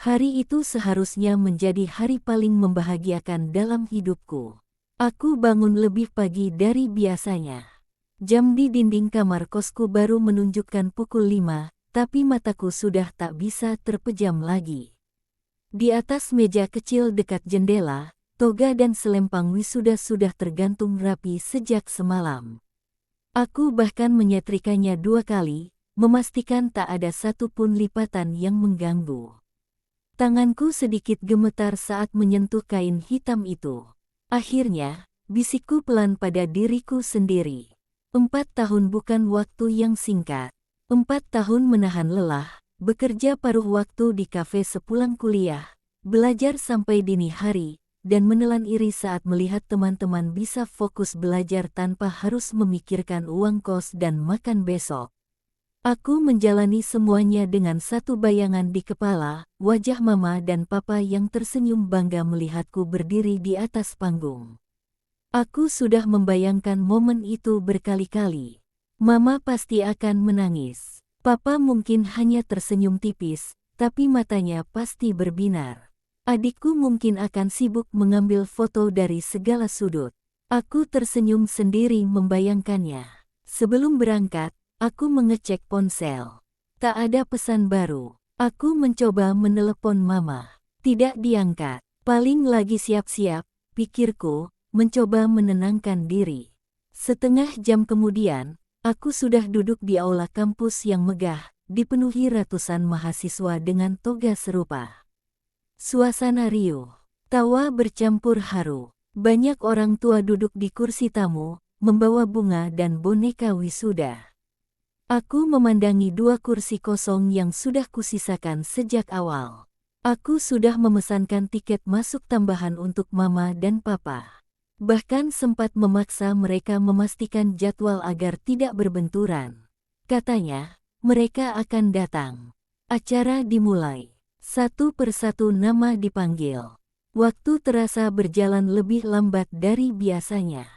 Hari itu seharusnya menjadi hari paling membahagiakan dalam hidupku. Aku bangun lebih pagi dari biasanya. Jam di dinding kamar kosku baru menunjukkan pukul 5, tapi mataku sudah tak bisa terpejam lagi. Di atas meja kecil dekat jendela, toga dan selempang wisuda sudah tergantung rapi sejak semalam. Aku bahkan menyetrikanya 2 kali, memastikan tak ada satupun lipatan yang mengganggu. Tanganku sedikit gemetar saat menyentuh kain hitam itu. Akhirnya, bisikku pelan pada diriku sendiri. 4 tahun bukan waktu yang singkat. 4 tahun menahan lelah, bekerja paruh waktu di kafe sepulang kuliah, belajar sampai dini hari, dan menelan iri saat melihat teman-teman bisa fokus belajar tanpa harus memikirkan uang kos dan makan besok. Aku menjalani semuanya dengan satu bayangan di kepala, wajah mama dan papa yang tersenyum bangga melihatku berdiri di atas panggung. Aku sudah membayangkan momen itu berkali-kali. Mama pasti akan menangis. Papa mungkin hanya tersenyum tipis, tapi matanya pasti berbinar. Adikku mungkin akan sibuk mengambil foto dari segala sudut. Aku tersenyum sendiri membayangkannya. Sebelum berangkat, aku mengecek ponsel. Tak ada pesan baru. Aku mencoba menelepon mama. Tidak diangkat. Paling lagi siap-siap, pikirku, mencoba menenangkan diri. Setengah jam kemudian, aku sudah duduk di aula kampus yang megah, dipenuhi ratusan mahasiswa dengan toga serupa. Suasana riuh. Tawa bercampur haru. Banyak orang tua duduk di kursi tamu, membawa bunga dan boneka wisuda. Aku memandangi 2 kursi kosong yang sudah kusisakan sejak awal. Aku sudah memesankan tiket masuk tambahan untuk mama dan papa. Bahkan sempat memaksa mereka memastikan jadwal agar tidak berbenturan. Katanya, mereka akan datang. Acara dimulai. Satu persatu nama dipanggil. Waktu terasa berjalan lebih lambat dari biasanya.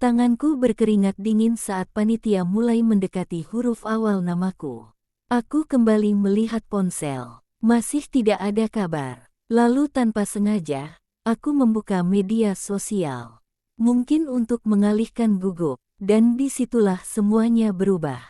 Tanganku berkeringat dingin saat panitia mulai mendekati huruf awal namaku. Aku kembali melihat ponsel. Masih tidak ada kabar. Lalu tanpa sengaja, aku membuka media sosial. Mungkin untuk mengalihkan gugup, dan disitulah semuanya berubah.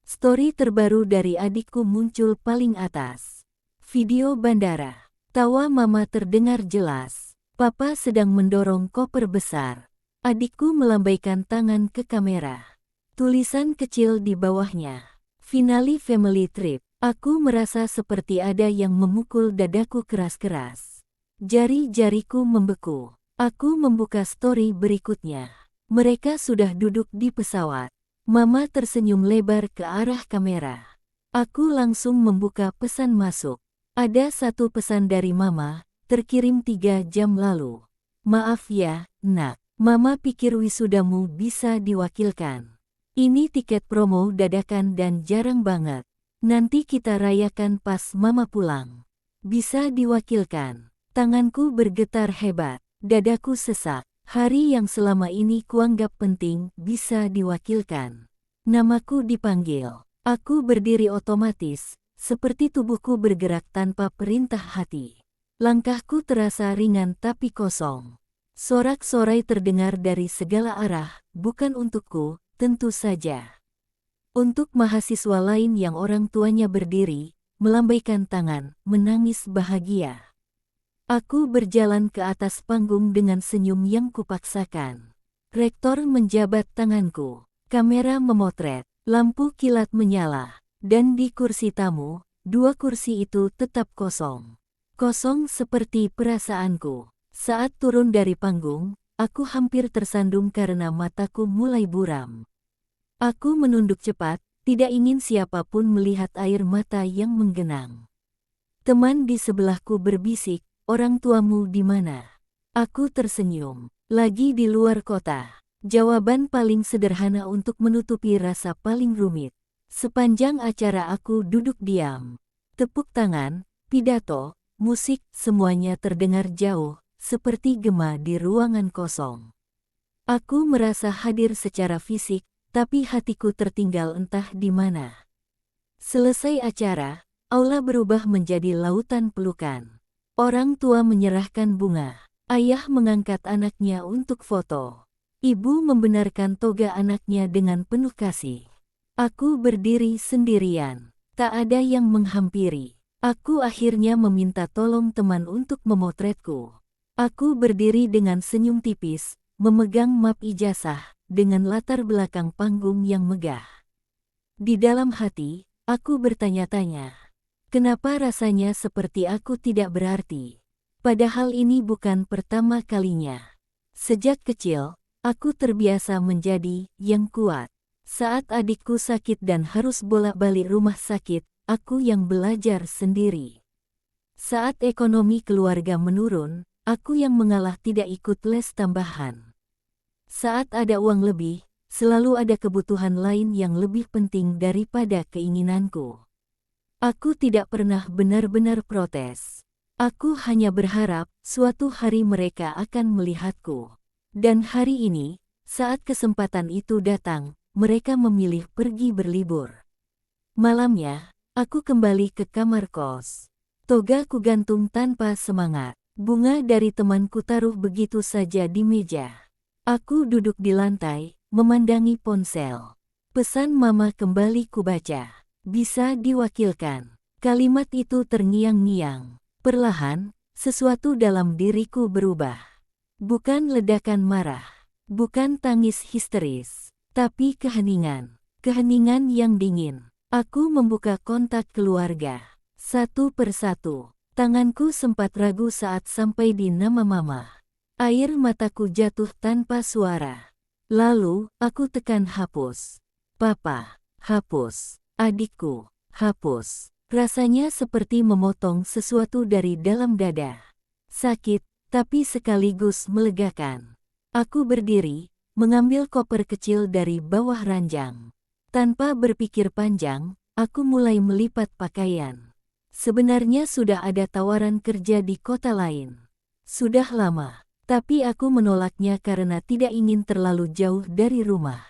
Story terbaru dari adikku muncul paling atas. Video bandara. Tawa mama terdengar jelas. Papa sedang mendorong koper besar. Adikku melambaikan tangan ke kamera. Tulisan kecil di bawahnya. Finale family trip. Aku merasa seperti ada yang memukul dadaku keras-keras. Jari-jariku membeku. Aku membuka story berikutnya. Mereka sudah duduk di pesawat. Mama tersenyum lebar ke arah kamera. Aku langsung membuka pesan masuk. Ada satu pesan dari mama, terkirim 3 jam lalu. Maaf ya, nak. Mama pikir wisudamu bisa diwakilkan. Ini tiket promo dadakan dan jarang banget. Nanti kita rayakan pas mama pulang. Bisa diwakilkan. Tanganku bergetar hebat. Dadaku sesak. Hari yang selama ini kuanggap penting bisa diwakilkan. Namaku dipanggil. Aku berdiri otomatis, seperti tubuhku bergerak tanpa perintah hati. Langkahku terasa ringan tapi kosong. Sorak-sorai terdengar dari segala arah, bukan untukku, tentu saja. Untuk mahasiswa lain yang orang tuanya berdiri, melambaikan tangan, menangis bahagia. Aku berjalan ke atas panggung dengan senyum yang kupaksakan. Rektor menjabat tanganku, kamera memotret, lampu kilat menyala, dan di kursi tamu, 2 kursi itu tetap kosong. Kosong seperti perasaanku. Saat turun dari panggung, aku hampir tersandung karena mataku mulai buram. Aku menunduk cepat, tidak ingin siapapun melihat air mata yang menggenang. Teman di sebelahku berbisik, orang tuamu di mana? Aku tersenyum. Lagi di luar kota. Jawaban paling sederhana untuk menutupi rasa paling rumit. Sepanjang acara aku duduk diam. Tepuk tangan, pidato, musik, semuanya terdengar jauh. Seperti gema di ruangan kosong. Aku merasa hadir secara fisik, tapi hatiku tertinggal entah di mana. Selesai acara, Aula berubah menjadi lautan pelukan. Orang tua menyerahkan bunga. Ayah mengangkat anaknya untuk foto. Ibu membenarkan toga anaknya dengan penuh kasih. Aku berdiri sendirian. Tak ada yang menghampiri. Aku akhirnya meminta tolong teman untuk memotretku. Aku berdiri dengan senyum tipis, memegang map ijazah, dengan latar belakang panggung yang megah. Di dalam hati, aku bertanya-tanya, kenapa rasanya seperti aku tidak berarti? Padahal ini bukan pertama kalinya. Sejak kecil, aku terbiasa menjadi yang kuat. Saat adikku sakit dan harus bolak-balik rumah sakit, aku yang belajar sendiri. Saat ekonomi keluarga menurun, aku yang mengalah tidak ikut les tambahan. Saat ada uang lebih, selalu ada kebutuhan lain yang lebih penting daripada keinginanku. Aku tidak pernah benar-benar protes. Aku hanya berharap suatu hari mereka akan melihatku. Dan hari ini, saat kesempatan itu datang, mereka memilih pergi berlibur. Malamnya, aku kembali ke kamar kos. Toga ku gantung tanpa semangat. Bunga dari temanku taruh begitu saja di meja. Aku duduk di lantai, memandangi ponsel. Pesan mama kembali kubaca. Bisa diwakilkan. Kalimat itu terngiang-ngiang. Perlahan, sesuatu dalam diriku berubah. Bukan ledakan marah. Bukan tangis histeris. Tapi keheningan. Keheningan yang dingin. Aku membuka kontak keluarga. Satu persatu. Tanganku sempat ragu saat sampai di nama mama. Air mataku jatuh tanpa suara. Lalu, aku tekan hapus. Papa, hapus. Adikku, hapus. Rasanya seperti memotong sesuatu dari dalam dada. Sakit, tapi sekaligus melegakan. Aku berdiri, mengambil koper kecil dari bawah ranjang. Tanpa berpikir panjang, aku mulai melipat pakaian. Sebenarnya sudah ada tawaran kerja di kota lain. Sudah lama, tapi aku menolaknya karena tidak ingin terlalu jauh dari rumah.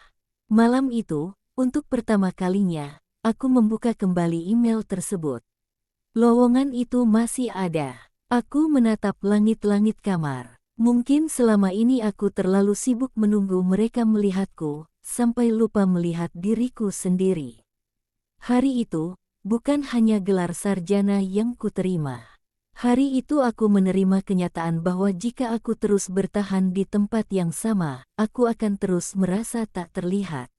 Malam itu, untuk pertama kalinya, aku membuka kembali email tersebut. Lowongan itu masih ada. Aku menatap langit-langit kamar. Mungkin selama ini aku terlalu sibuk menunggu mereka melihatku, sampai lupa melihat diriku sendiri. Hari itu, bukan hanya gelar sarjana yang kuterima. Hari itu aku menerima kenyataan bahwa jika aku terus bertahan di tempat yang sama, aku akan terus merasa tak terlihat.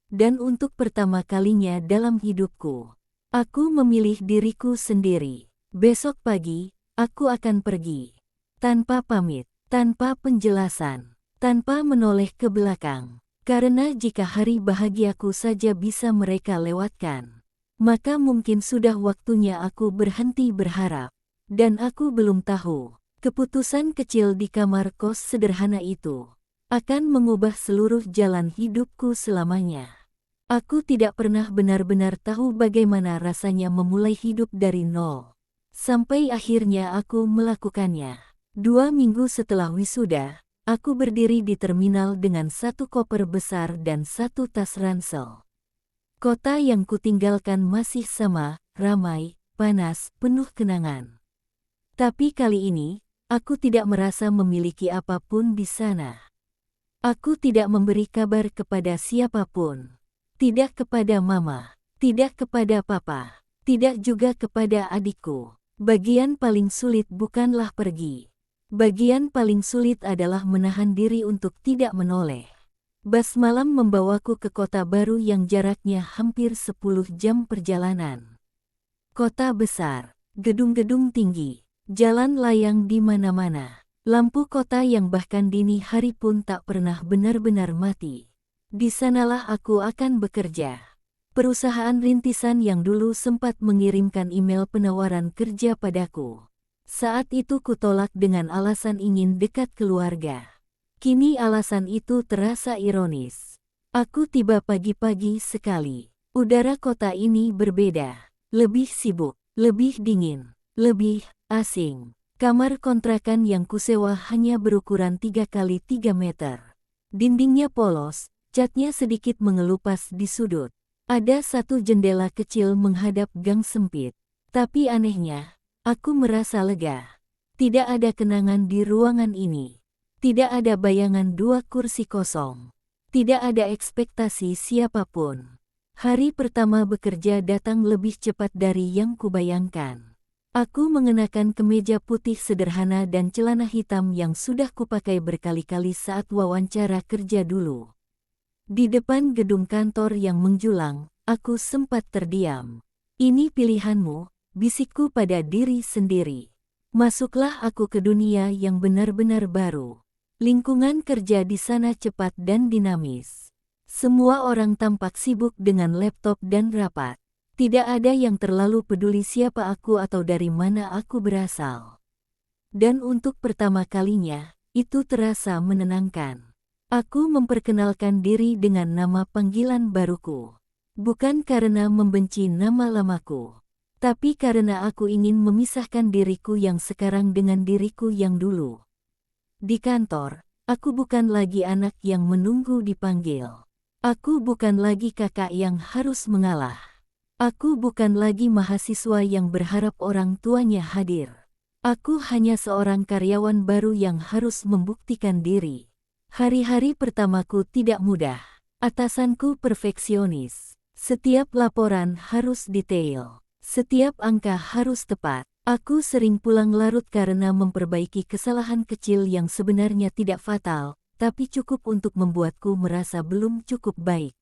Dan untuk pertama kalinya dalam hidupku, aku memilih diriku sendiri. Besok pagi, aku akan pergi. Tanpa pamit, tanpa penjelasan, tanpa menoleh ke belakang. Karena jika hari bahagiaku saja bisa mereka lewatkan, maka mungkin sudah waktunya aku berhenti berharap. Dan aku belum tahu, keputusan kecil di kamar kos sederhana itu akan mengubah seluruh jalan hidupku selamanya. Aku tidak pernah benar-benar tahu bagaimana rasanya memulai hidup dari nol. Sampai akhirnya aku melakukannya. 2 minggu setelah wisuda, aku berdiri di terminal dengan satu koper besar dan satu tas ransel. Kota yang kutinggalkan masih sama, ramai, panas, penuh kenangan. Tapi kali ini, aku tidak merasa memiliki apapun di sana. Aku tidak memberi kabar kepada siapapun. Tidak kepada mama, tidak kepada papa, tidak juga kepada adikku. Bagian paling sulit bukanlah pergi. Bagian paling sulit adalah menahan diri untuk tidak menoleh. Bus malam membawaku ke kota baru yang jaraknya hampir 10 jam perjalanan. Kota besar, gedung-gedung tinggi, jalan layang di mana-mana. Lampu kota yang bahkan dini hari pun tak pernah benar-benar mati. Di sanalah aku akan bekerja. Perusahaan rintisan yang dulu sempat mengirimkan email penawaran kerja padaku. Saat itu kutolak dengan alasan ingin dekat keluarga. Kini alasan itu terasa ironis. Aku tiba pagi-pagi sekali. Udara kota ini berbeda. Lebih sibuk, lebih dingin, lebih asing. Kamar kontrakan yang kusewa hanya berukuran 3 kali 3 meter. Dindingnya polos, catnya sedikit mengelupas di sudut. Ada satu jendela kecil menghadap gang sempit. Tapi anehnya, aku merasa lega. Tidak ada kenangan di ruangan ini. Tidak ada bayangan dua kursi kosong. Tidak ada ekspektasi siapapun. Hari pertama bekerja datang lebih cepat dari yang kubayangkan. Aku mengenakan kemeja putih sederhana dan celana hitam yang sudah kupakai berkali-kali saat wawancara kerja dulu. Di depan gedung kantor yang menjulang, aku sempat terdiam. Ini pilihanmu, bisikku pada diri sendiri. Masuklah aku ke dunia yang benar-benar baru. Lingkungan kerja di sana cepat dan dinamis. Semua orang tampak sibuk dengan laptop dan rapat. Tidak ada yang terlalu peduli siapa aku atau dari mana aku berasal. Dan untuk pertama kalinya, itu terasa menenangkan. Aku memperkenalkan diri dengan nama panggilan baruku. Bukan karena membenci nama lamaku, tapi karena aku ingin memisahkan diriku yang sekarang dengan diriku yang dulu. Di kantor, aku bukan lagi anak yang menunggu dipanggil. Aku bukan lagi kakak yang harus mengalah. Aku bukan lagi mahasiswa yang berharap orang tuanya hadir. Aku hanya seorang karyawan baru yang harus membuktikan diri. Hari-hari pertamaku tidak mudah. Atasanku perfeksionis. Setiap laporan harus detail. Setiap angka harus tepat. Aku sering pulang larut karena memperbaiki kesalahan kecil yang sebenarnya tidak fatal, tapi cukup untuk membuatku merasa belum cukup baik.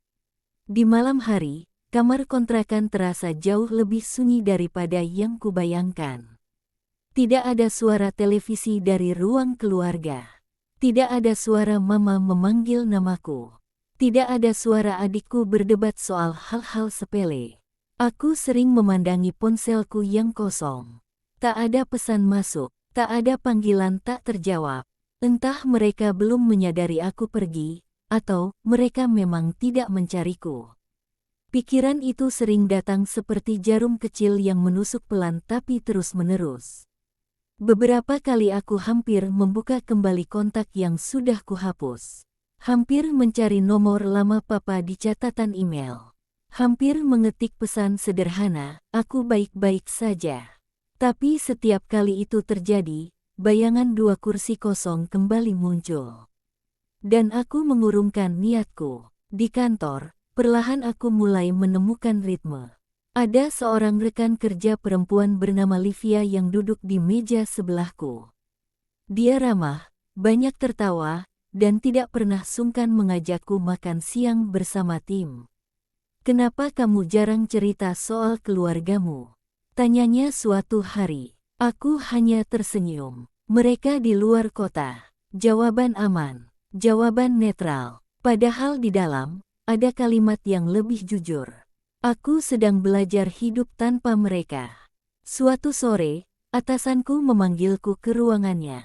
Di malam hari, kamar kontrakan terasa jauh lebih sunyi daripada yang kubayangkan. Tidak ada suara televisi dari ruang keluarga. Tidak ada suara mama memanggil namaku. Tidak ada suara adikku berdebat soal hal-hal sepele. Aku sering memandangi ponselku yang kosong. Tak ada pesan masuk, tak ada panggilan tak terjawab. Entah mereka belum menyadari aku pergi, atau mereka memang tidak mencariku. Pikiran itu sering datang seperti jarum kecil yang menusuk pelan tapi terus-menerus. Beberapa kali aku hampir membuka kembali kontak yang sudah kuhapus. Hampir mencari nomor lama papa di catatan email. Hampir mengetik pesan sederhana, aku baik-baik saja. Tapi setiap kali itu terjadi, bayangan dua kursi kosong kembali muncul. Dan aku mengurungkan niatku. Di kantor, perlahan aku mulai menemukan ritme. Ada seorang rekan kerja perempuan bernama Livia yang duduk di meja sebelahku. Dia ramah, banyak tertawa, dan tidak pernah sungkan mengajakku makan siang bersama tim. "Kenapa kamu jarang cerita soal keluargamu?" tanyanya suatu hari. Aku hanya tersenyum. "Mereka di luar kota." Jawaban aman, jawaban netral. Padahal di dalam, ada kalimat yang lebih jujur. Aku sedang belajar hidup tanpa mereka. Suatu sore, atasanku memanggilku ke ruangannya.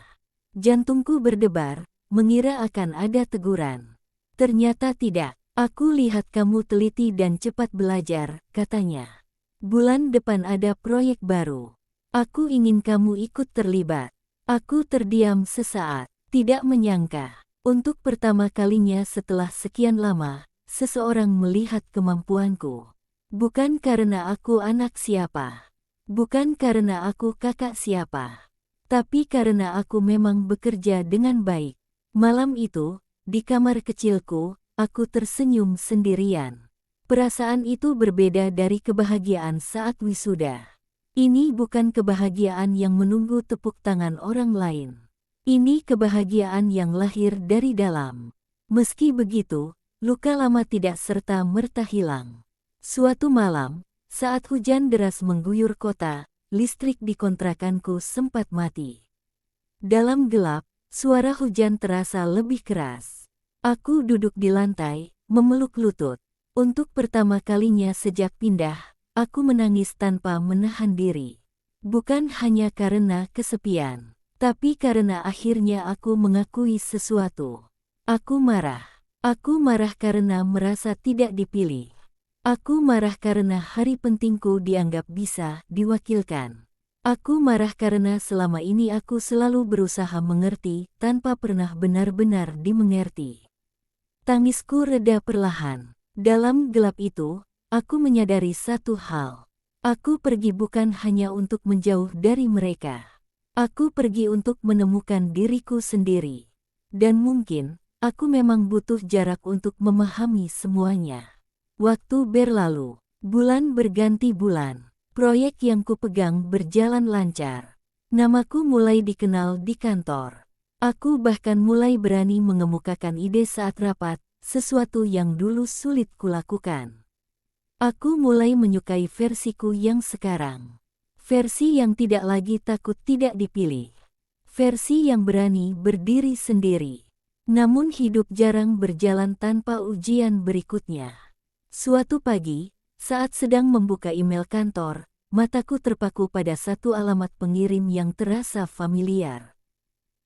Jantungku berdebar, mengira akan ada teguran. Ternyata tidak. "Aku lihat kamu teliti dan cepat belajar," katanya. "Bulan depan ada proyek baru. Aku ingin kamu ikut terlibat." Aku terdiam sesaat, tidak menyangka. Untuk pertama kalinya setelah sekian lama, seseorang melihat kemampuanku. Bukan karena aku anak siapa. Bukan karena aku kakak siapa. Tapi karena aku memang bekerja dengan baik. Malam itu, di kamar kecilku, aku tersenyum sendirian. Perasaan itu berbeda dari kebahagiaan saat wisuda. Ini bukan kebahagiaan yang menunggu tepuk tangan orang lain. Ini kebahagiaan yang lahir dari dalam. Meski begitu, luka lama tidak serta-merta hilang. Suatu malam, saat hujan deras mengguyur kota, listrik di kontrakanku sempat mati. Dalam gelap, suara hujan terasa lebih keras. Aku duduk di lantai, memeluk lutut. Untuk pertama kalinya sejak pindah, aku menangis tanpa menahan diri. Bukan hanya karena kesepian, tapi karena akhirnya aku mengakui sesuatu. Aku marah. Aku marah karena merasa tidak dipilih. Aku marah karena hari pentingku dianggap bisa diwakilkan. Aku marah karena selama ini aku selalu berusaha mengerti tanpa pernah benar-benar dimengerti. Tangisku reda perlahan. Dalam gelap itu, aku menyadari satu hal. Aku pergi bukan hanya untuk menjauh dari mereka. Aku pergi untuk menemukan diriku sendiri. Dan mungkin, aku memang butuh jarak untuk memahami semuanya. Waktu berlalu, bulan berganti bulan. Proyek yang kupegang berjalan lancar. Namaku mulai dikenal di kantor. Aku bahkan mulai berani mengemukakan ide saat rapat, sesuatu yang dulu sulit kulakukan. Aku mulai menyukai versiku yang sekarang. Versi yang tidak lagi takut tidak dipilih. Versi yang berani berdiri sendiri. Namun hidup jarang berjalan tanpa ujian berikutnya. Suatu pagi, saat sedang membuka email kantor, mataku terpaku pada satu alamat pengirim yang terasa familiar.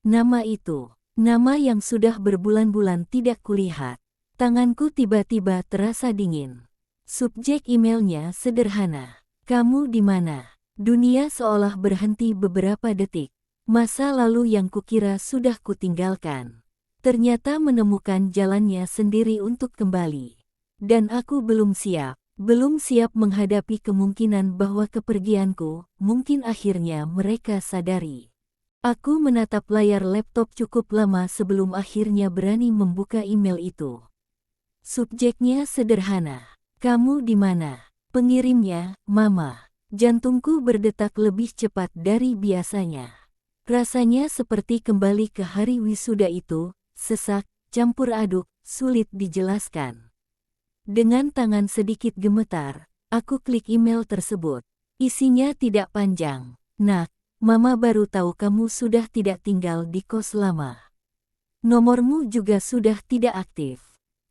Nama itu, nama yang sudah berbulan-bulan tidak kulihat. Tanganku tiba-tiba terasa dingin. Subjek emailnya sederhana. Kamu di mana? Dunia seolah berhenti beberapa detik. Masa lalu yang kukira sudah kutinggalkan. Ternyata menemukan jalannya sendiri untuk kembali. Dan aku belum siap menghadapi kemungkinan bahwa kepergianku, mungkin akhirnya mereka sadari. Aku menatap layar laptop cukup lama sebelum akhirnya berani membuka email itu. Subjeknya sederhana. Kamu di mana? Pengirimnya, Mama. Jantungku berdetak lebih cepat dari biasanya. Rasanya seperti kembali ke hari wisuda itu, sesak, campur aduk, sulit dijelaskan. Dengan tangan sedikit gemetar, aku klik email tersebut. Isinya tidak panjang. Nak, Mama baru tahu kamu sudah tidak tinggal di kos lama. Nomormu juga sudah tidak aktif.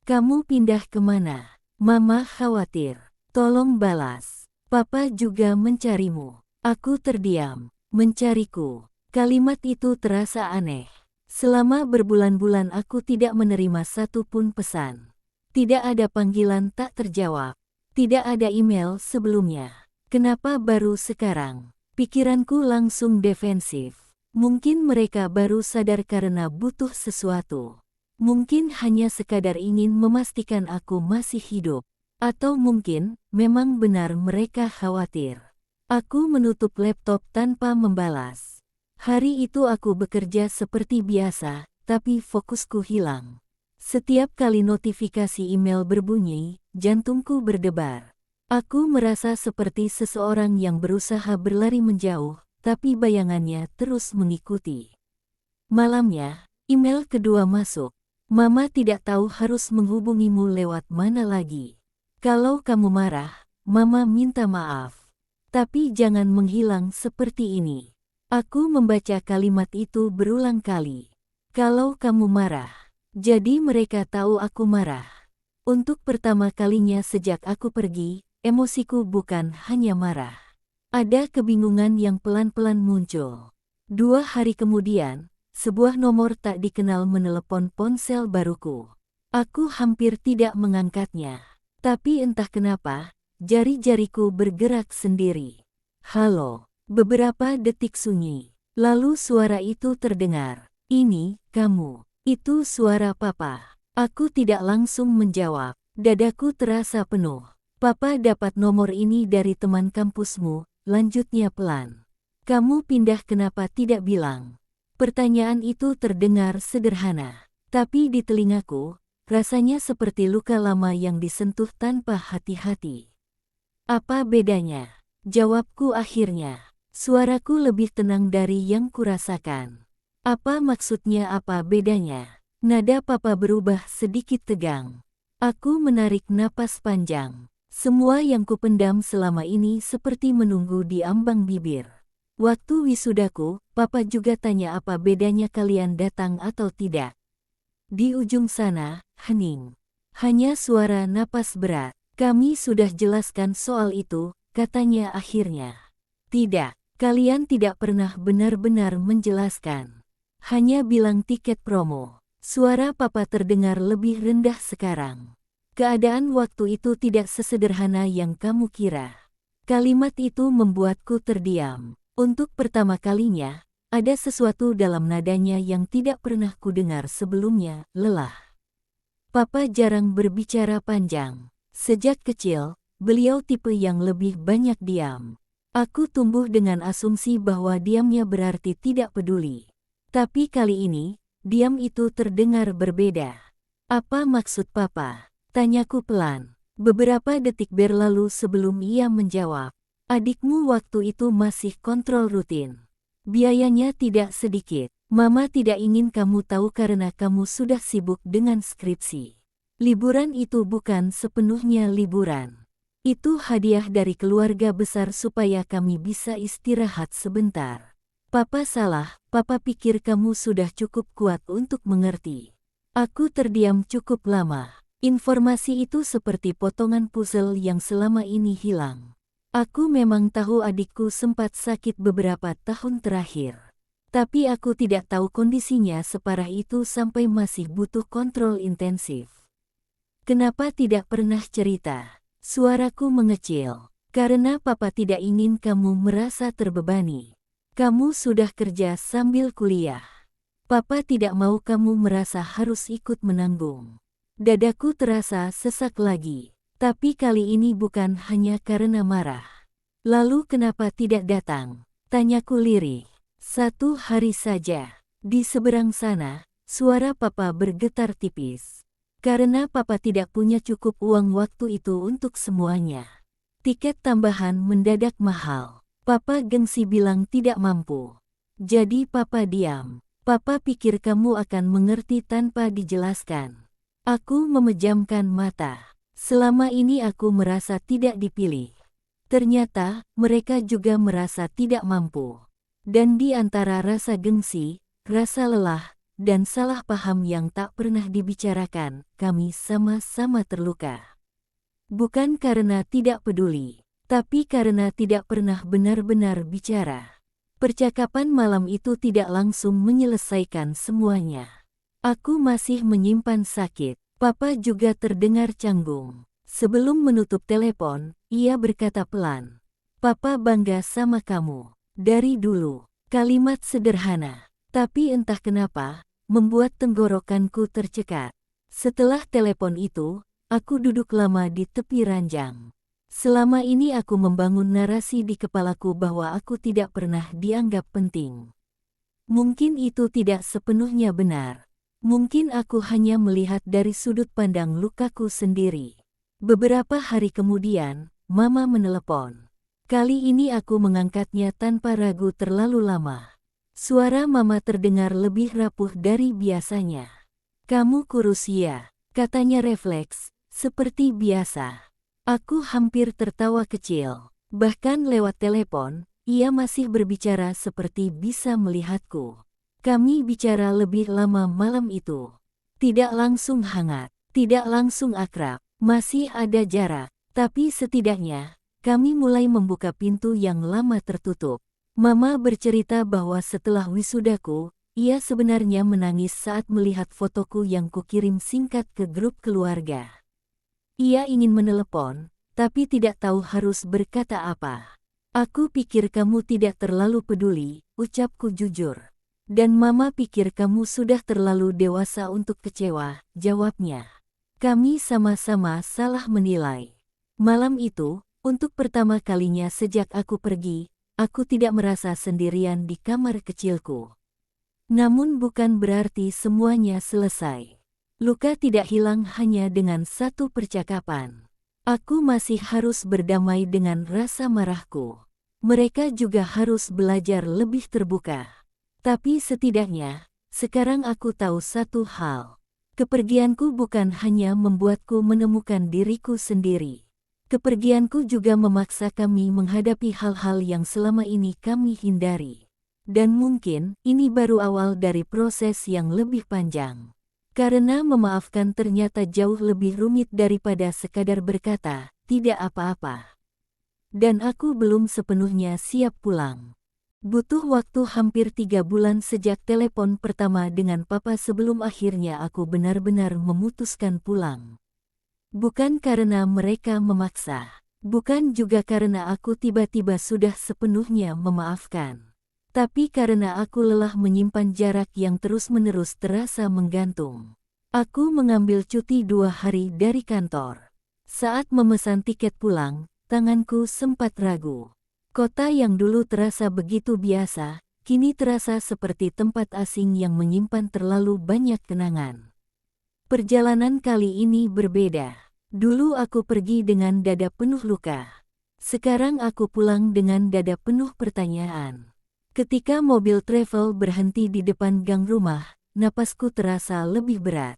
Kamu pindah kemana? Mama khawatir. Tolong balas. Papa juga mencarimu. Aku terdiam. Mencariku. Kalimat itu terasa aneh. Selama berbulan-bulan aku tidak menerima satu pun pesan. Tidak ada panggilan tak terjawab. Tidak ada email sebelumnya. Kenapa baru sekarang? Pikiranku langsung defensif. Mungkin mereka baru sadar karena butuh sesuatu. Mungkin hanya sekadar ingin memastikan aku masih hidup. Atau mungkin, memang benar mereka khawatir. Aku menutup laptop tanpa membalas. Hari itu aku bekerja seperti biasa, tapi fokusku hilang. Setiap kali notifikasi email berbunyi, jantungku berdebar. Aku merasa seperti seseorang yang berusaha berlari menjauh, tapi bayangannya terus mengikuti. Malamnya, email kedua masuk. Mama tidak tahu harus menghubungimu lewat mana lagi. Kalau kamu marah, Mama minta maaf. Tapi jangan menghilang seperti ini. Aku membaca kalimat itu berulang kali. Kalau kamu marah. Jadi mereka tahu aku marah. Untuk pertama kalinya sejak aku pergi, emosiku bukan hanya marah. Ada kebingungan yang pelan-pelan muncul. 2 hari kemudian, sebuah nomor tak dikenal menelepon ponsel baruku. Aku hampir tidak mengangkatnya. Tapi entah kenapa, jari-jariku bergerak sendiri. Halo, beberapa detik sunyi. Lalu suara itu terdengar. Ini, kamu. Itu suara Papa. Aku tidak langsung menjawab. Dadaku terasa penuh. Papa dapat nomor ini dari teman kampusmu, lanjutnya pelan. Kamu pindah kenapa tidak bilang? Pertanyaan itu terdengar sederhana. Tapi di telingaku, rasanya seperti luka lama yang disentuh tanpa hati-hati. Apa bedanya? Jawabku akhirnya. Suaraku lebih tenang dari yang kurasakan. Apa maksudnya apa bedanya? Nada Papa berubah sedikit tegang. Aku menarik napas panjang. Semua yang kupendam selama ini seperti menunggu di ambang bibir. Waktu wisudaku, Papa juga tanya apa bedanya kalian datang atau tidak. Di ujung sana, hening. Hanya suara napas berat. Kami sudah jelaskan soal itu, katanya akhirnya. Tidak, kalian tidak pernah benar-benar menjelaskan. Hanya bilang tiket promo. Suara Papa terdengar lebih rendah sekarang. Keadaan waktu itu tidak sesederhana yang kamu kira. Kalimat itu membuatku terdiam. Untuk pertama kalinya, ada sesuatu dalam nadanya yang tidak pernah kudengar sebelumnya, lelah. Papa jarang berbicara panjang. Sejak kecil, beliau tipe yang lebih banyak diam. Aku tumbuh dengan asumsi bahwa diamnya berarti tidak peduli. Tapi kali ini, diam itu terdengar berbeda. Apa maksud papa? Tanyaku pelan. Beberapa detik berlalu sebelum ia menjawab. Adikmu waktu itu masih kontrol rutin. Biayanya tidak sedikit. Mama tidak ingin kamu tahu karena kamu sudah sibuk dengan skripsi. Liburan itu bukan sepenuhnya liburan. Itu hadiah dari keluarga besar supaya kami bisa istirahat sebentar. Papa salah, papa pikir kamu sudah cukup kuat untuk mengerti. Aku terdiam cukup lama. Informasi itu seperti potongan puzzle yang selama ini hilang. Aku memang tahu adikku sempat sakit beberapa tahun terakhir. Tapi aku tidak tahu kondisinya separah itu sampai masih butuh kontrol intensif. Kenapa tidak pernah cerita? Suaraku mengecil. Karena papa tidak ingin kamu merasa terbebani. Kamu sudah kerja sambil kuliah. Papa tidak mau kamu merasa harus ikut menanggung. Dadaku terasa sesak lagi. Tapi kali ini bukan hanya karena marah. Lalu kenapa tidak datang? Tanyaku lirih. 1 hari saja. Di seberang sana, suara papa bergetar tipis. Karena papa tidak punya cukup uang waktu itu untuk semuanya. Tiket tambahan mendadak mahal. Papa gengsi bilang tidak mampu. Jadi papa diam. Papa pikir kamu akan mengerti tanpa dijelaskan. Aku memejamkan mata. Selama ini aku merasa tidak dipilih. Ternyata, mereka juga merasa tidak mampu. Dan di antara rasa gengsi, rasa lelah, dan salah paham yang tak pernah dibicarakan, kami sama-sama terluka. Bukan karena tidak peduli, tapi karena tidak pernah benar-benar bicara. Percakapan malam itu tidak langsung menyelesaikan semuanya. Aku masih menyimpan sakit. Papa juga terdengar canggung. Sebelum menutup telepon, ia berkata pelan, "Papa bangga sama kamu. Dari dulu." Kalimat sederhana, tapi entah kenapa, membuat tenggorokanku tercekat. Setelah telepon itu, aku duduk lama di tepi ranjang. Selama ini aku membangun narasi di kepalaku bahwa aku tidak pernah dianggap penting. Mungkin itu tidak sepenuhnya benar. Mungkin aku hanya melihat dari sudut pandang lukaku sendiri. Beberapa hari kemudian, Mama menelepon. Kali ini aku mengangkatnya tanpa ragu terlalu lama. Suara Mama terdengar lebih rapuh dari biasanya. "Kamu kurus ya?" katanya refleks, seperti biasa. Aku hampir tertawa kecil. Bahkan lewat telepon, ia masih berbicara seperti bisa melihatku. Kami bicara lebih lama malam itu. Tidak langsung hangat, tidak langsung akrab, masih ada jarak. Tapi setidaknya, kami mulai membuka pintu yang lama tertutup. Mama bercerita bahwa setelah wisudaku, ia sebenarnya menangis saat melihat fotoku yang kukirim singkat ke grup keluarga. Ia ingin menelepon, tapi tidak tahu harus berkata apa. "Aku pikir kamu tidak terlalu peduli," ucapku jujur. "Dan Mama pikir kamu sudah terlalu dewasa untuk kecewa," jawabnya. Kami sama-sama salah menilai. Malam itu, untuk pertama kalinya sejak aku pergi, aku tidak merasa sendirian di kamar kecilku. Namun bukan berarti semuanya selesai. Luka tidak hilang hanya dengan satu percakapan. Aku masih harus berdamai dengan rasa marahku. Mereka juga harus belajar lebih terbuka. Tapi setidaknya, sekarang aku tahu satu hal. Kepergianku bukan hanya membuatku menemukan diriku sendiri. Kepergianku juga memaksa kami menghadapi hal-hal yang selama ini kami hindari. Dan mungkin ini baru awal dari proses yang lebih panjang. Karena memaafkan ternyata jauh lebih rumit daripada sekadar berkata, "Tidak apa-apa." Dan aku belum sepenuhnya siap pulang. Butuh waktu hampir 3 bulan sejak telepon pertama dengan Papa sebelum akhirnya aku benar-benar memutuskan pulang. Bukan karena mereka memaksa. Bukan juga karena aku tiba-tiba sudah sepenuhnya memaafkan. Tapi karena aku lelah menyimpan jarak yang terus-menerus terasa menggantung. Aku mengambil cuti 2 hari dari kantor. Saat memesan tiket pulang, tanganku sempat ragu. Kota yang dulu terasa begitu biasa, kini terasa seperti tempat asing yang menyimpan terlalu banyak kenangan. Perjalanan kali ini berbeda. Dulu aku pergi dengan dada penuh luka. Sekarang aku pulang dengan dada penuh pertanyaan. Ketika mobil travel berhenti di depan gang rumah, napasku terasa lebih berat.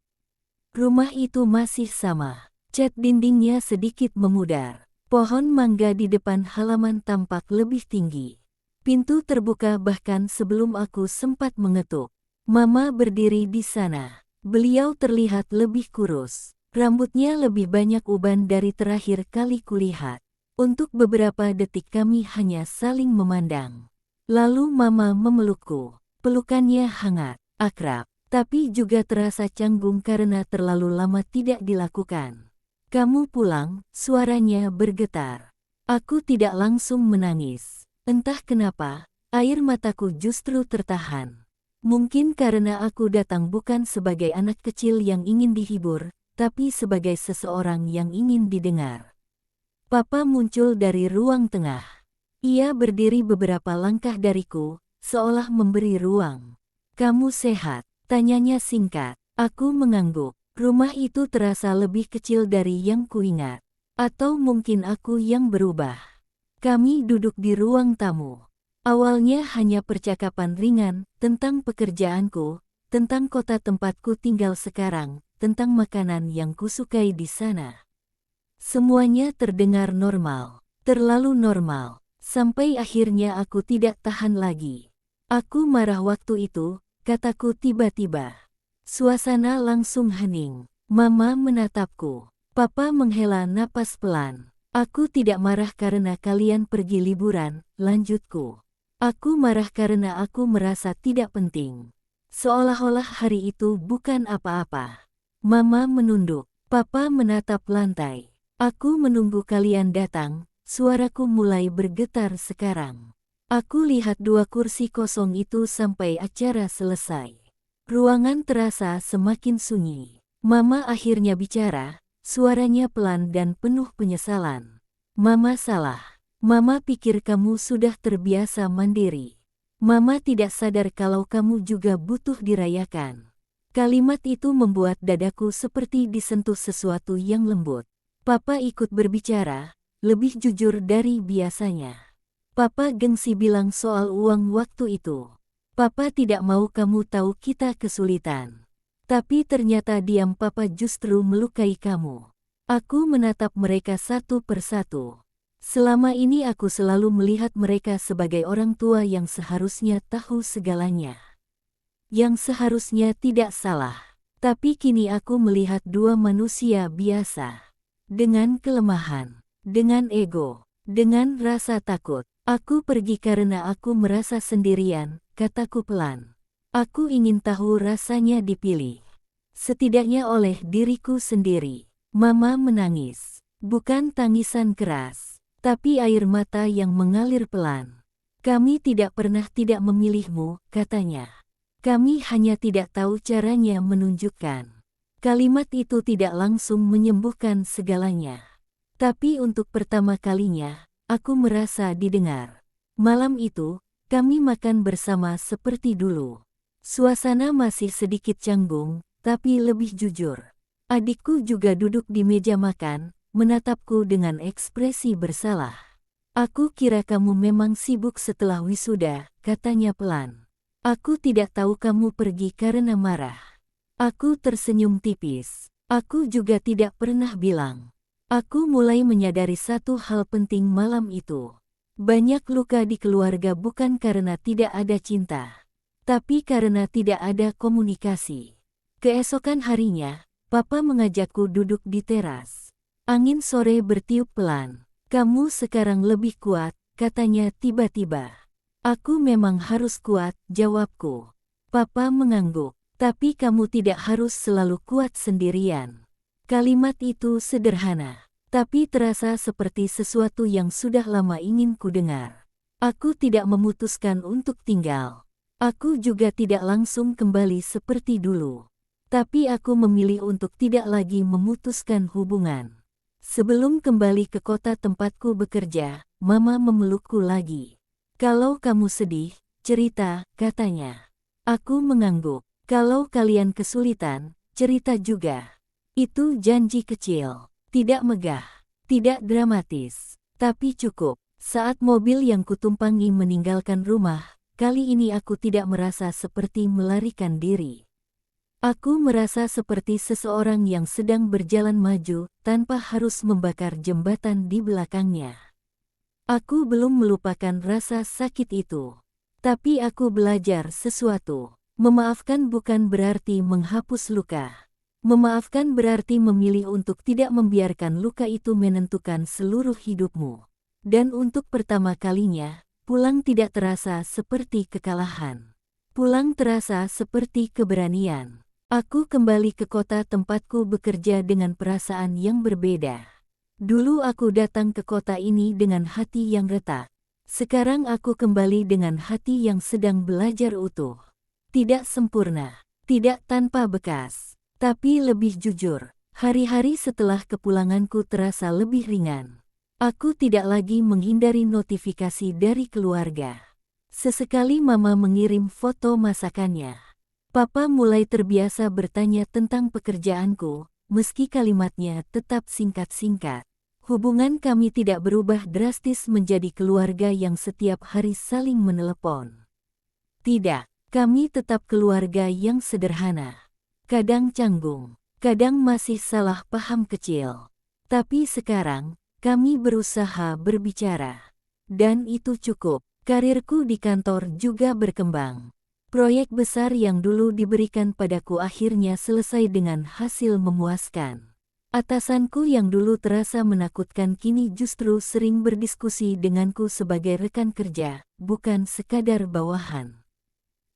Rumah itu masih sama. Cat dindingnya sedikit memudar. Pohon mangga di depan halaman tampak lebih tinggi. Pintu terbuka bahkan sebelum aku sempat mengetuk. Mama berdiri di sana. Beliau terlihat lebih kurus. Rambutnya lebih banyak uban dari terakhir kali kulihat. Untuk beberapa detik kami hanya saling memandang. Lalu Mama memelukku. Pelukannya hangat, akrab, tapi juga terasa canggung karena terlalu lama tidak dilakukan. Kamu pulang, suaranya bergetar. Aku tidak langsung menangis. Entah kenapa, air mataku justru tertahan. Mungkin karena aku datang bukan sebagai anak kecil yang ingin dihibur, tapi sebagai seseorang yang ingin didengar. Papa muncul dari ruang tengah. Ia berdiri beberapa langkah dariku, seolah memberi ruang. Kamu sehat? Tanyanya singkat. Aku mengangguk. Rumah itu terasa lebih kecil dari yang kuingat. Atau mungkin aku yang berubah. Kami duduk di ruang tamu. Awalnya hanya percakapan ringan tentang pekerjaanku, tentang kota tempatku tinggal sekarang, tentang makanan yang kusukai di sana. Semuanya terdengar normal, terlalu normal, sampai akhirnya aku tidak tahan lagi. Aku marah waktu itu, kataku tiba-tiba. Suasana langsung hening. Mama menatapku. Papa menghela napas pelan. Aku tidak marah karena kalian pergi liburan, lanjutku. Aku marah karena aku merasa tidak penting. Seolah-olah hari itu bukan apa-apa. Mama menunduk. Papa menatap lantai. Aku menunggu kalian datang, suaraku mulai bergetar sekarang. Aku lihat 2 kursi kosong itu sampai acara selesai. Ruangan terasa semakin sunyi. Mama akhirnya bicara, suaranya pelan dan penuh penyesalan. Mama salah. Mama pikir kamu sudah terbiasa mandiri. Mama tidak sadar kalau kamu juga butuh dirayakan. Kalimat itu membuat dadaku seperti disentuh sesuatu yang lembut. Papa ikut berbicara, lebih jujur dari biasanya. Papa gengsi bilang soal uang waktu itu. Papa tidak mau kamu tahu kita kesulitan. Tapi ternyata diam Papa justru melukai kamu. Aku menatap mereka satu persatu. Selama ini aku selalu melihat mereka sebagai orang tua yang seharusnya tahu segalanya. Yang seharusnya tidak salah. Tapi kini aku melihat 2 manusia biasa. Dengan kelemahan, dengan ego, dengan rasa takut. Aku pergi karena aku merasa sendirian, kataku pelan. Aku ingin tahu rasanya dipilih. Setidaknya oleh diriku sendiri. Mama menangis. Bukan tangisan keras, tapi air mata yang mengalir pelan. Kami tidak pernah tidak memilihmu, katanya. Kami hanya tidak tahu caranya menunjukkan. Kalimat itu tidak langsung menyembuhkan segalanya. Tapi untuk pertama kalinya, aku merasa didengar. Malam itu, kami makan bersama seperti dulu. Suasana masih sedikit canggung, tapi lebih jujur. Adikku juga duduk di meja makan, menatapku dengan ekspresi bersalah. Aku kira kamu memang sibuk setelah wisuda, katanya pelan. Aku tidak tahu kamu pergi karena marah. Aku tersenyum tipis. Aku juga tidak pernah bilang. Aku mulai menyadari satu hal penting malam itu. Banyak luka di keluarga bukan karena tidak ada cinta, tapi karena tidak ada komunikasi. Keesokan harinya, Papa mengajakku duduk di teras. Angin sore bertiup pelan. Kamu sekarang lebih kuat, katanya tiba-tiba. Aku memang harus kuat, jawabku. Papa mengangguk. Tapi kamu tidak harus selalu kuat sendirian. Kalimat itu sederhana, tapi terasa seperti sesuatu yang sudah lama ingin ku dengar. Aku tidak memutuskan untuk tinggal. Aku juga tidak langsung kembali seperti dulu. Tapi aku memilih untuk tidak lagi memutuskan hubungan. Sebelum kembali ke kota tempatku bekerja, Mama memelukku lagi. Kalau kamu sedih, cerita, katanya. Aku mengangguk. Kalau kalian kesulitan, cerita juga. Itu janji kecil. Tidak megah. Tidak dramatis. Tapi cukup. Saat mobil yang kutumpangi meninggalkan rumah, kali ini aku tidak merasa seperti melarikan diri. Aku merasa seperti seseorang yang sedang berjalan maju tanpa harus membakar jembatan di belakangnya. Aku belum melupakan rasa sakit itu. Tapi aku belajar sesuatu. Memaafkan bukan berarti menghapus luka. Memaafkan berarti memilih untuk tidak membiarkan luka itu menentukan seluruh hidupmu. Dan untuk pertama kalinya, pulang tidak terasa seperti kekalahan. Pulang terasa seperti keberanian. Aku kembali ke kota tempatku bekerja dengan perasaan yang berbeda. Dulu aku datang ke kota ini dengan hati yang retak. Sekarang aku kembali dengan hati yang sedang belajar utuh. Tidak sempurna, tidak tanpa bekas, tapi lebih jujur. Hari-hari setelah kepulanganku terasa lebih ringan. Aku tidak lagi menghindari notifikasi dari keluarga. Sesekali Mama mengirim foto masakannya. Papa mulai terbiasa bertanya tentang pekerjaanku, meski kalimatnya tetap singkat-singkat. Hubungan kami tidak berubah drastis menjadi keluarga yang setiap hari saling menelepon. Tidak, kami tetap keluarga yang sederhana. Kadang canggung, kadang masih salah paham kecil. Tapi sekarang, kami berusaha berbicara. Dan itu cukup. Karirku di kantor juga berkembang. Proyek besar yang dulu diberikan padaku akhirnya selesai dengan hasil memuaskan. Atasanku yang dulu terasa menakutkan kini justru sering berdiskusi denganku sebagai rekan kerja, bukan sekadar bawahan.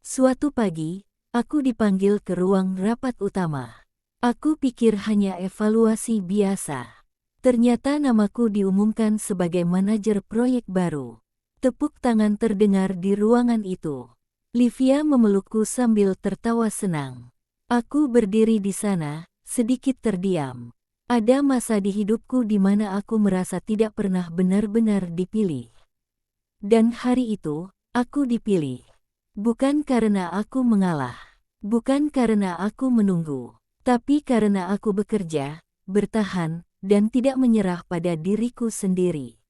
Suatu pagi, aku dipanggil ke ruang rapat utama. Aku pikir hanya evaluasi biasa. Ternyata namaku diumumkan sebagai manajer proyek baru. Tepuk tangan terdengar di ruangan itu. Livia memelukku sambil tertawa senang. Aku berdiri di sana, sedikit terdiam. Ada masa di hidupku di mana aku merasa tidak pernah benar-benar dipilih. Dan hari itu, aku dipilih. Bukan karena aku mengalah. Bukan karena aku menunggu. Tapi karena aku bekerja, bertahan, dan tidak menyerah pada diriku sendiri.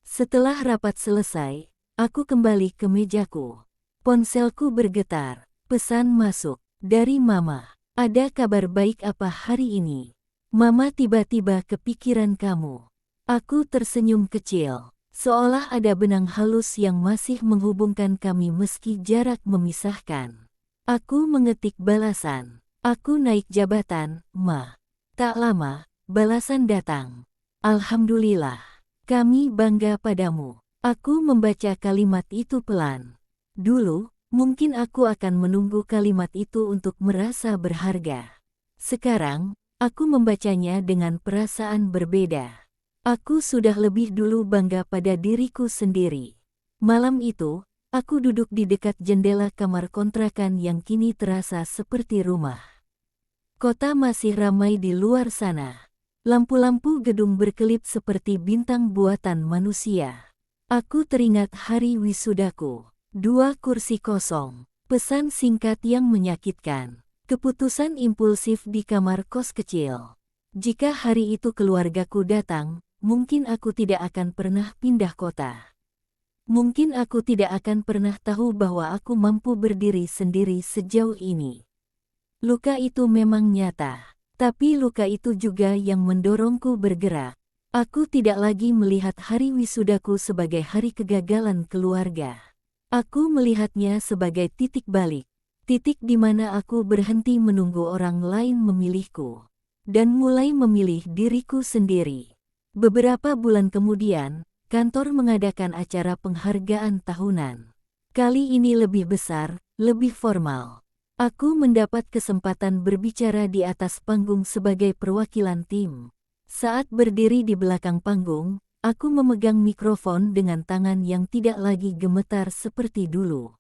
Setelah rapat selesai, aku kembali ke mejaku. Ponselku bergetar. Pesan masuk dari Mama. Ada kabar baik apa hari ini? Mama tiba-tiba kepikiran kamu. Aku tersenyum kecil, seolah ada benang halus yang masih menghubungkan kami meski jarak memisahkan. Aku mengetik balasan. Aku naik jabatan, Ma. Tak lama, balasan datang. Alhamdulillah, kami bangga padamu. Aku membaca kalimat itu pelan. Dulu, mungkin aku akan menunggu kalimat itu untuk merasa berharga. Sekarang, aku membacanya dengan perasaan berbeda. Aku sudah lebih dulu bangga pada diriku sendiri. Malam itu, aku duduk di dekat jendela kamar kontrakan yang kini terasa seperti rumah. Kota masih ramai di luar sana. Lampu-lampu gedung berkelip seperti bintang buatan manusia. Aku teringat hari wisudaku. 2 kursi kosong. Pesan singkat yang menyakitkan. Keputusan impulsif di kamar kos kecil. Jika hari itu keluargaku datang, mungkin aku tidak akan pernah pindah kota. Mungkin aku tidak akan pernah tahu bahwa aku mampu berdiri sendiri sejauh ini. Luka itu memang nyata, tapi luka itu juga yang mendorongku bergerak. Aku tidak lagi melihat hari wisudaku sebagai hari kegagalan keluarga. Aku melihatnya sebagai titik balik, titik di mana aku berhenti menunggu orang lain memilihku, dan mulai memilih diriku sendiri. Beberapa bulan kemudian, kantor mengadakan acara penghargaan tahunan. Kali ini lebih besar, lebih formal. Aku mendapat kesempatan berbicara di atas panggung sebagai perwakilan tim. Saat berdiri di belakang panggung, aku memegang mikrofon dengan tangan yang tidak lagi gemetar seperti dulu.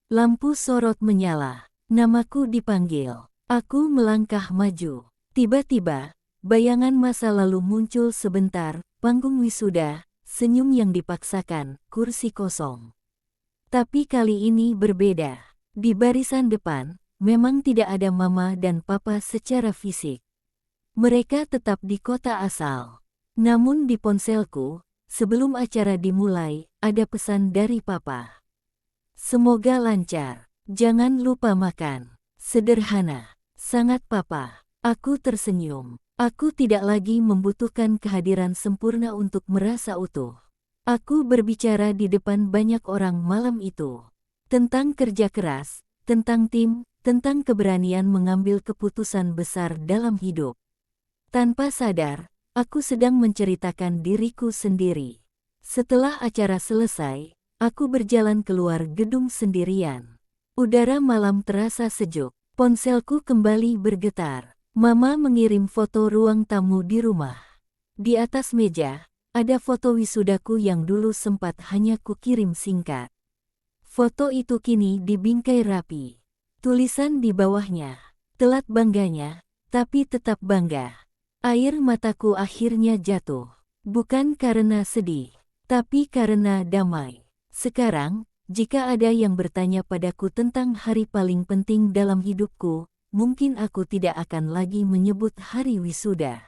Lampu sorot menyala, namaku dipanggil. Aku melangkah maju. Tiba-tiba, bayangan masa lalu muncul sebentar, panggung wisuda, senyum yang dipaksakan, kursi kosong. Tapi kali ini berbeda. Di barisan depan, memang tidak ada mama dan papa secara fisik. Mereka tetap di kota asal. Namun di ponselku, sebelum acara dimulai, ada pesan dari papa. Semoga lancar. Jangan lupa makan. Sederhana. Sangat papa. Aku tersenyum. Aku tidak lagi membutuhkan kehadiran sempurna untuk merasa utuh. Aku berbicara di depan banyak orang malam itu. Tentang kerja keras, tentang tim, tentang keberanian mengambil keputusan besar dalam hidup. Tanpa sadar, aku sedang menceritakan diriku sendiri. Setelah acara selesai, aku berjalan keluar gedung sendirian. Udara malam terasa sejuk. Ponselku kembali bergetar. Mama mengirim foto ruang tamu di rumah. Di atas meja, ada foto wisudaku yang dulu sempat hanya kukirim singkat. Foto itu kini dibingkai rapi. Tulisan di bawahnya, telat bangganya, tapi tetap bangga. Air mataku akhirnya jatuh. Bukan karena sedih, tapi karena damai. Sekarang, jika ada yang bertanya padaku tentang hari paling penting dalam hidupku, mungkin aku tidak akan lagi menyebut hari wisuda.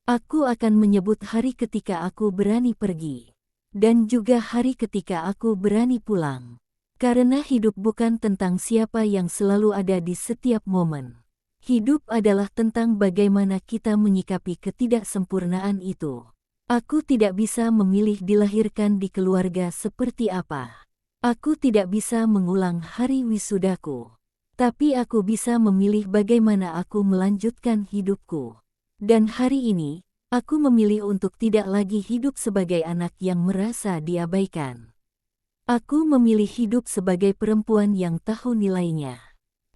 Aku akan menyebut hari ketika aku berani pergi. Dan juga hari ketika aku berani pulang. Karena hidup bukan tentang siapa yang selalu ada di setiap momen. Hidup adalah tentang bagaimana kita menyikapi ketidaksempurnaan itu. Aku tidak bisa memilih dilahirkan di keluarga seperti apa. Aku tidak bisa mengulang hari wisudaku. Tapi aku bisa memilih bagaimana aku melanjutkan hidupku. Dan hari ini, aku memilih untuk tidak lagi hidup sebagai anak yang merasa diabaikan. Aku memilih hidup sebagai perempuan yang tahu nilainya.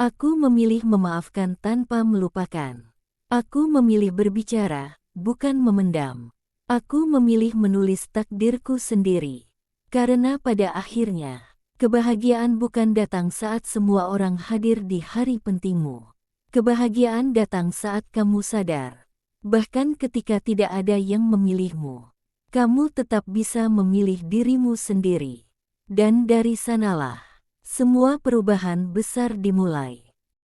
Aku memilih memaafkan tanpa melupakan. Aku memilih berbicara, bukan memendam. Aku memilih menulis takdirku sendiri. Karena pada akhirnya, kebahagiaan bukan datang saat semua orang hadir di hari pentingmu. Kebahagiaan datang saat kamu sadar. Bahkan ketika tidak ada yang memilihmu, kamu tetap bisa memilih dirimu sendiri. Dan dari sanalah, semua perubahan besar dimulai.